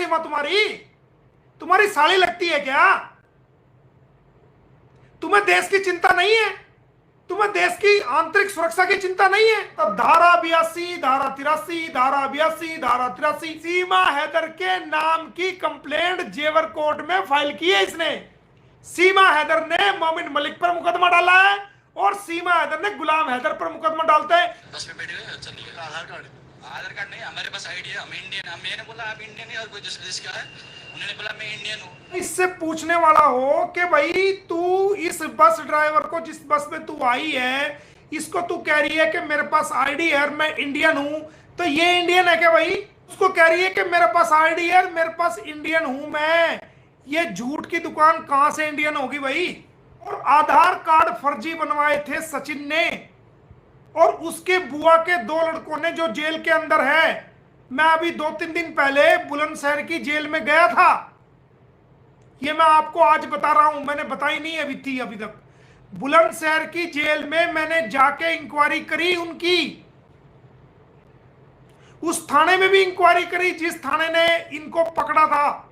सीमा तुम्हारी? तुम्हारी साली लगती है क्या? तुम्हें देश की चिंता नहीं है? तुम्हें देश की आंतरिक सुरक्षा की चिंता नहीं है? तो धारा 82, धारा 83, धारा 82, धारा 83, सीमा हैदर के नाम की कंप्लेंट जेवर कोर्ट में फाइल की है इसने। सीमा हैदर ने मोमिन मलिक पर मुकदमा डाला है और सीमा हैदर ने गुलाम हैदर पर मुकदमा डालते हैं। बस में बैठे हुए चलिए। आधार कार्ड नहीं, हमारे पास आईडी है, हम इंडियन। मैंने बोला आप इंडियन है और कोई जिसका है, उन्होंने बोला मैं इंडियन हूँ। इससे पूछने वाला हो कि भाई तू इस बस ड्राइवर को, जिस बस में तू आई है, इसको तू कह रही है कि मेरे पास आईडी है और मैं इंडियन हूं, तो ये इंडियन है क्या भाई? उसको कह रही है कि मेरे पास आईडी है और मेरे पास इंडियन हूं मैं। ये झूठ की दुकान कहां से इंडियन होगी भाई? और आधार कार्ड फर्जी बनवाए थे सचिन ने और उसके बुआ के 2 लड़कों ने जो जेल के अंदर है। मैं अभी 2-3 दिन पहले बुलंदशहर की जेल में गया था। ये मैं आपको आज बता रहा हूं, मैंने बताई नहीं अभी तक। बुलंदशहर की जेल में मैंने जाके इंक्वायरी करी उनकी। उस थाने में भी इंक्वायरी करी जिस थाने ने इनको पकड़ा था।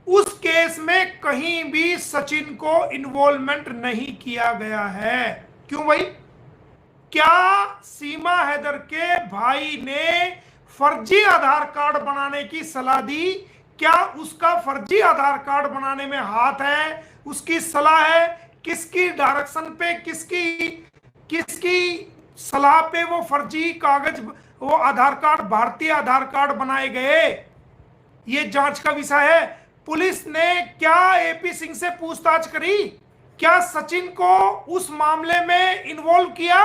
उस केस में कहीं भी सचिन को इन्वॉल्वमेंट नहीं किया गया है। क्यों भाई? क्या सीमा हैदर के भाई ने फर्जी आधार कार्ड बनाने की सलाह दी? क्या उसका फर्जी आधार कार्ड बनाने में हाथ है? उसकी सलाह है? किसकी डायरेक्शन पे, किसकी सलाह पे वो फर्जी कागज, वो आधार कार्ड, भारतीय आधार कार्ड बनाए गए? ये जांच का विषय है। पुलिस ने क्या एपी सिंह से पूछताछ करी? क्या सचिन को उस मामले में इन्वॉल्व किया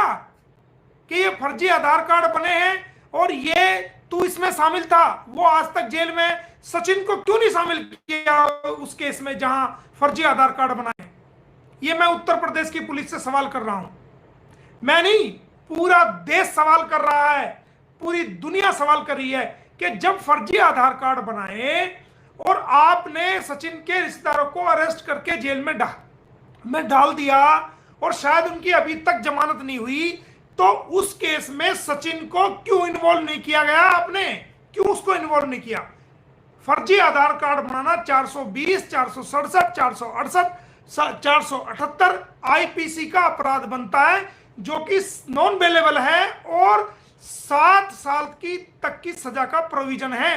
कि ये फर्जी आधार कार्ड बने हैं और ये तू इसमें शामिल था? वो आज तक जेल में, सचिन को क्यों नहीं शामिल किया उस केस में जहां फर्जी आधार कार्ड बनाए? ये मैं उत्तर प्रदेश की पुलिस से सवाल कर रहा हूं। मैं नहीं, पूरा देश सवाल कर रहा है, पूरी दुनिया सवाल कर रही है कि जब फर्जी आधार कार्ड बनाए और आपने सचिन के रिश्तेदारों को अरेस्ट करके जेल में डाल दिया और शायद उनकी अभी तक जमानत नहीं हुई, तो उस केस में सचिन को क्यों इन्वॉल्व नहीं किया गया? आपने क्यों उसको इन्वॉल्व नहीं किया? फर्जी आधार कार्ड बनाना 420, 467, 468, 478 आईपीसी का अपराध बनता है, जो कि नॉन बेलेबल है और 7 साल तक की सजा का प्रोविजन है।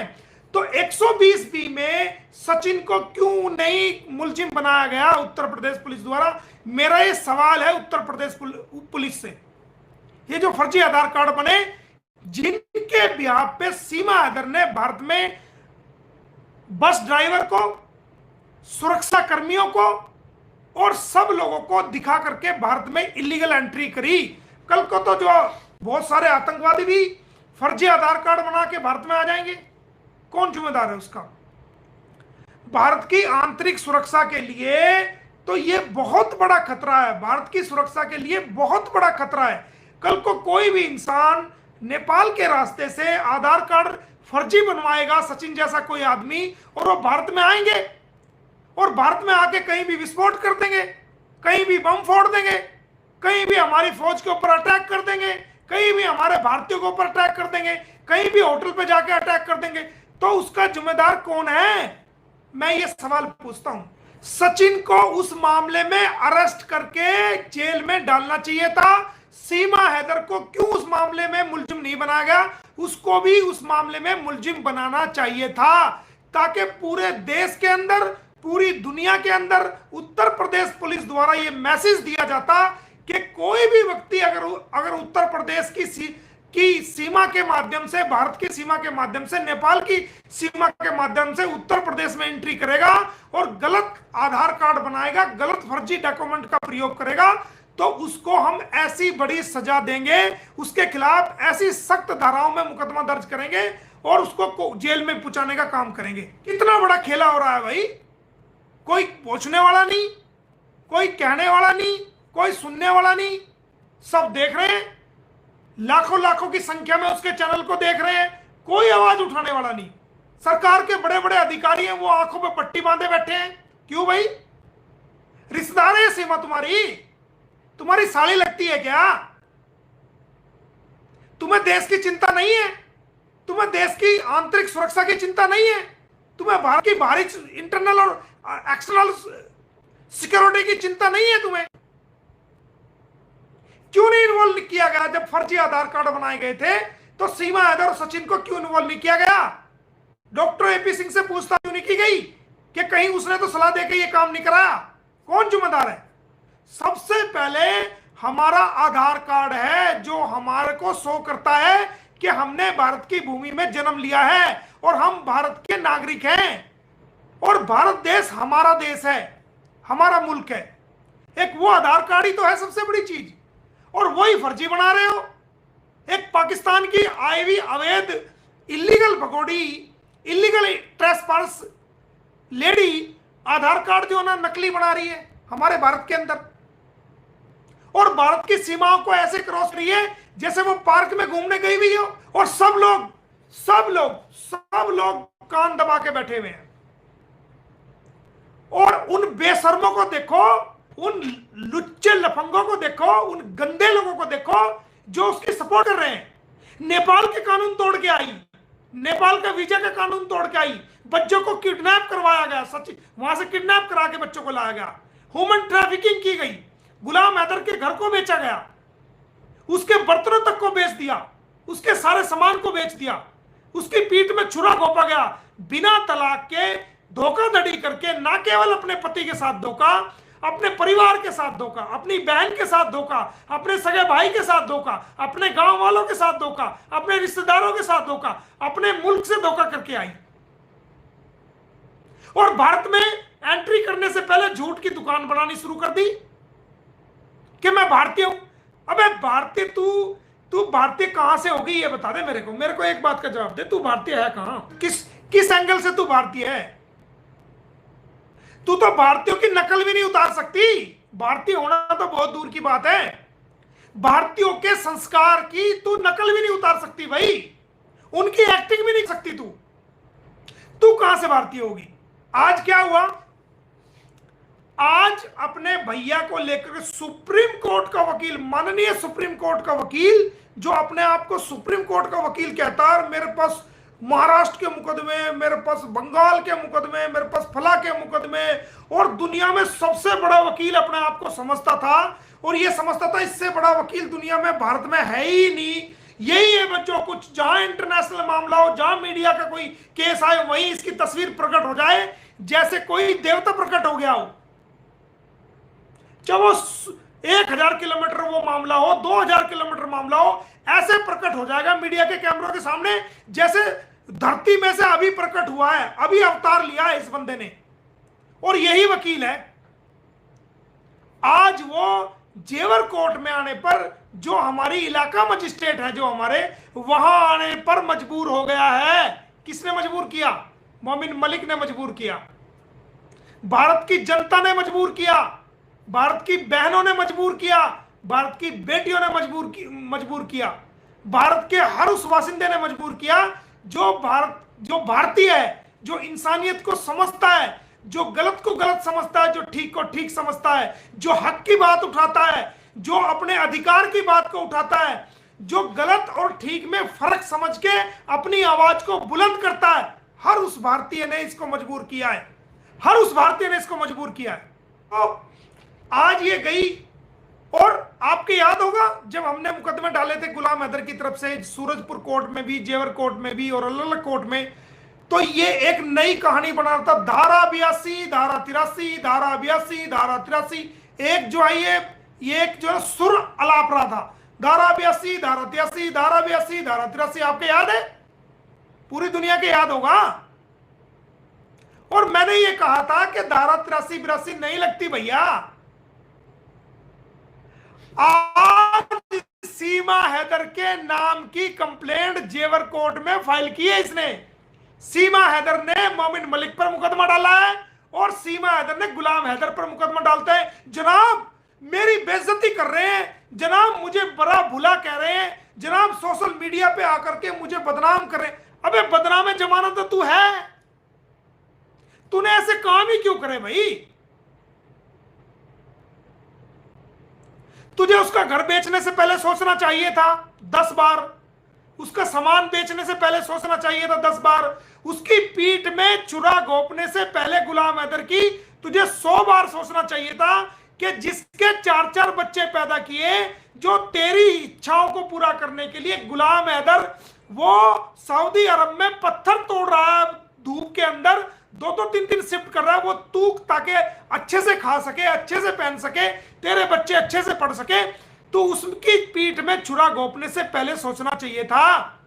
तो 120 बी में सचिन को क्यों नहीं मुलजिम बनाया गया उत्तर प्रदेश पुलिस द्वारा? मेरा ये सवाल है उत्तर प्रदेश पुलिस से। ये जो फर्जी आधार कार्ड बने, जिनके बिहार पे सीमा हैदर ने भारत में बस ड्राइवर को, सुरक्षा कर्मियों को और सब लोगों को दिखा करके भारत में इलीगल एंट्री करी। कल को तो जो बहुत सारे आतंकवादी भी फर्जी आधार कार्ड बना के भारत में आ जाएंगे। कौन जिम्मेदार है उसका? भारत की आंतरिक सुरक्षा के लिए तो ये बहुत बड़ा खतरा है। भारत की सुरक्षा के लिए बहुत बड़ा खतरा है। कल को कोई भी इंसान नेपाल के रास्ते से आधार कार्ड फर्जी बनवाएगा, सचिन जैसा कोई आदमी, और वो भारत में आएंगे और भारत में आके कहीं भी विस्फोट कर देंगे, कहीं भी बम फोड़ देंगे, कहीं भी हमारी फौज के ऊपर अटैक कर देंगे, कहीं भी हमारे भारतीयों के ऊपर अटैक कर देंगे, कहीं भी होटल पे जाके अटैक कर देंगे, तो उसका जिम्मेदार कौन है? मैं ये सवाल पूछता हूं। सचिन को उस मामले में अरेस्ट करके जेल में डालना चाहिए था। सीमा हैदर को क्यों उस मामले में मुलजिम नहीं बनाया गया? उसको भी उस मामले में मुलजिम बनाना चाहिए था, ताकि पूरे देश के अंदर, पूरी दुनिया के अंदर उत्तर प्रदेश पुलिस द्वारा यह मैसेज दिया जाता कि कोई भी व्यक्ति अगर उत्तर प्रदेश की सीमा के माध्यम से, भारत की सीमा के माध्यम से, नेपाल की सीमा के माध्यम से उत्तर प्रदेश में एंट्री करेगा और गलत आधार कार्ड बनाएगा, गलत फर्जी डॉक्यूमेंट का प्रयोग करेगा, तो उसको हम ऐसी बड़ी सजा देंगे, उसके खिलाफ ऐसी सख्त धाराओं में मुकदमा दर्ज करेंगे और उसको जेल में पहुंचाने का काम करेंगे। कितना बड़ा खेला हो रहा है भाई। कोई पूछने वाला नहीं, कोई कहने वाला नहीं, कोई सुनने वाला नहीं, सब देख रहे हैं। लाखों की संख्या में उसके चैनल को देख रहे हैं, कोई आवाज उठाने वाला नहीं। सरकार के बड़े बड़े अधिकारी हैं, वो आंखों पे पट्टी बांधे बैठे हैं। क्यों भाई? रिश्तेदार है सीमा तुम्हारी साली लगती है क्या? तुम्हें देश की चिंता नहीं है? तुम्हें देश की आंतरिक सुरक्षा की चिंता नहीं है? तुम्हें भारत की बाहरी इंटरनल और एक्सटर्नल सिक्योरिटी की चिंता नहीं है तुम्हें? क्यों नहीं इन्वॉल्व किया गया? जब फर्जी आधार कार्ड बनाए गए थे तो सीमा हैदर और सचिन को क्यों इन्वॉल्व नहीं किया गया? डॉक्टर एपी सिंह से पूछताछ क्यों नहीं की गई कि कहीं उसने तो सलाह देकर ये काम नहीं कराया? कौन जिम्मेदार है? सबसे पहले हमारा आधार कार्ड है जो हमारे को शो करता है कि हमने भारत की भूमि में जन्म लिया है और हम भारत के नागरिक हैं और भारत देश हमारा देश है, हमारा मुल्क है। एक वो आधार कार्ड ही तो है सबसे बड़ी चीज, और वही फर्जी बना रहे हो। एक पाकिस्तान की आई हुई अवैध इलीगल भगोड़ी, इलीगल ट्रेसपास लेडी आधार कार्ड जो ना नकली बना रही है हमारे भारत के अंदर, और भारत की सीमाओं को ऐसे क्रॉस रही है जैसे वो पार्क में घूमने गई हुई हो, और सब लोग कान दबा के बैठे हुए हैं। और उन बेशर्मों को देखो, उन लुच्चे लफंगों को देखो, उन गंदे लोगों को देखो जो उसकी सपोर्ट कर रहे हैं। नेपाल के कानून तोड़ के आई, नेपाल का वीजा का कानून तोड़ के आई, बच्चों को किडनैप करवाया गया, सच वहां से किडनैप करा के बच्चों को लाया गया, ह्यूमन ट्रैफिकिंग की गई, गुलाम हैदर के घर को बेचा गया, उसके बर्तनों तक को बेच दिया, उसके सारे सामान को बेच दिया, उसकी पीठ में छुरा घोंपा गया, बिना तलाक के धोखाधड़ी करके, ना केवल अपने पति के साथ धोखा, अपने परिवार के साथ धोखा, अपनी बहन के साथ धोखा, अपने सगे भाई के साथ धोखा, अपने गांव वालों के साथ धोखा, अपने रिश्तेदारों के साथ धोखा, अपने मुल्क से धोखा करके आई। और भारत में एंट्री करने से पहले झूठ की दुकान बनानी शुरू कर दी कि मैं भारतीय हूं। अबे भारतीय, तू भारतीय कहां से होगी ये बता दे मेरे को एक बात का जवाब दे, तू भारतीय है कहां? किस एंगल से तू भारतीय है? तू तो भारतीयों की नकल भी नहीं उतार सकती। भारतीय होना तो बहुत दूर की बात है, भारतीयों के संस्कार की तू नकल भी नहीं उतार सकती भाई, उनकी एक्टिंग भी नहीं कर सकती। तू कहां से भारतीय होगी? आज क्या हुआ? आज अपने भैया को लेकर सुप्रीम कोर्ट का वकील, माननीय सुप्रीम कोर्ट का वकील, जो अपने आप को सुप्रीम कोर्ट का वकील कहता है, मेरे पास महाराष्ट्र के मुकदमे, मेरे पास बंगाल के मुकदमे, मेरे पास फला के मुकदमे, और दुनिया में सबसे बड़ा वकील अपने आप को समझता था, और ये समझता था इससे बड़ा वकील दुनिया में भारत में है ही नहीं। यही है बच्चों कुछ, जहां इंटरनेशनल मामला हो, जहां मीडिया का कोई केस आए, वहीं इसकी तस्वीर प्रकट हो जाए जैसे कोई देवता प्रकट हो गया हो। चाहे वो 1000 किलोमीटर वो मामला हो, 2000 किलोमीटर मामला हो, ऐसे प्रकट हो जाएगा मीडिया के कैमरों के सामने जैसे धरती में से अभी प्रकट हुआ है, अभी अवतार लिया है इस बंदे ने। और यही वकील है आज वो जेवर कोर्ट में आने पर, जो हमारी इलाका मजिस्ट्रेट है जो हमारे, वहां आने पर मजबूर हो गया है। किसने मजबूर किया? मोमिन मलिक ने मजबूर किया, भारत की जनता ने मजबूर किया, भारत की बहनों ने मजबूर किया, भारत की बेटियों ने मजबूर किया, भारत के हर उस बासिंदे ने मजबूर किया जो भारतीय है, जो इंसानियत को समझता है, जो गलत को गलत समझता है, जो ठीक को ठीक समझता है, जो हक की बात उठाता है, जो अपने अधिकार की बात को उठाता है, जो गलत और ठीक में फर्क समझ के अपनी आवाज को बुलंद करता है। हर उस भारतीय ने इसको मजबूर किया है, हर उस भारतीय ने इसको मजबूर किया है। तो आज ये गई, और आपको याद होगा जब हमने मुकदमे डाले थे गुलाम हैदर की तरफ से, सूरजपुर कोर्ट में भी, जेवर कोर्ट में भी और अलग अलग कोर्ट में, तो ये एक नई कहानी बना रहा था। धारा 82, धारा 83, धारा 82, धारा 83, एक जो आई है, ये एक जो सुर अलाप रहा था, धारा 82, धारा 83, धारा 82, धारा 83। आपको याद है? पूरी दुनिया के याद होगा। और मैंने ये कहा था कि धारा 83 82 नहीं लगती भैया। आज सीमा हैदर के नाम की कंप्लेंट जेवर कोर्ट में फाइल की है इसने। सीमा हैदर ने मोमिन मलिक पर मुकदमा डाला है, और सीमा हैदर ने गुलाम हैदर पर मुकदमा डालता है। जनाब मेरी बेइज्जती कर रहे हैं, जनाब मुझे बड़ा भुला कह रहे हैं, जनाब सोशल मीडिया पे आकर के मुझे बदनाम कर रहे हैं। अबे बदनाम जमाना तो तू है, तूने ऐसे काम ही क्यों करे भाई? तुझे उसका घर बेचने से पहले सोचना चाहिए था 10 बार, उसका सामान बेचने से पहले सोचना चाहिए था 10 बार। उसकी पीठ में छुरा घोंपने से पहले गुलाम हैदर की तुझे 100 बार सोचना चाहिए था कि जिसके 4-4 बच्चे पैदा किए, जो तेरी इच्छाओं को पूरा करने के लिए गुलाम हैदर वो सऊदी अरब में पत्थर तोड़ रहा है धूप के अंदर, 2-2 3-3 शिफ्ट कर रहा है वो तू, ताकि अच्छे से खा सके, अच्छे से पहन सके, तेरे बच्चे अच्छे से पढ़ सके। तो उसकी पीठ में छुरा घोंपने से पहले सोचना चाहिए था।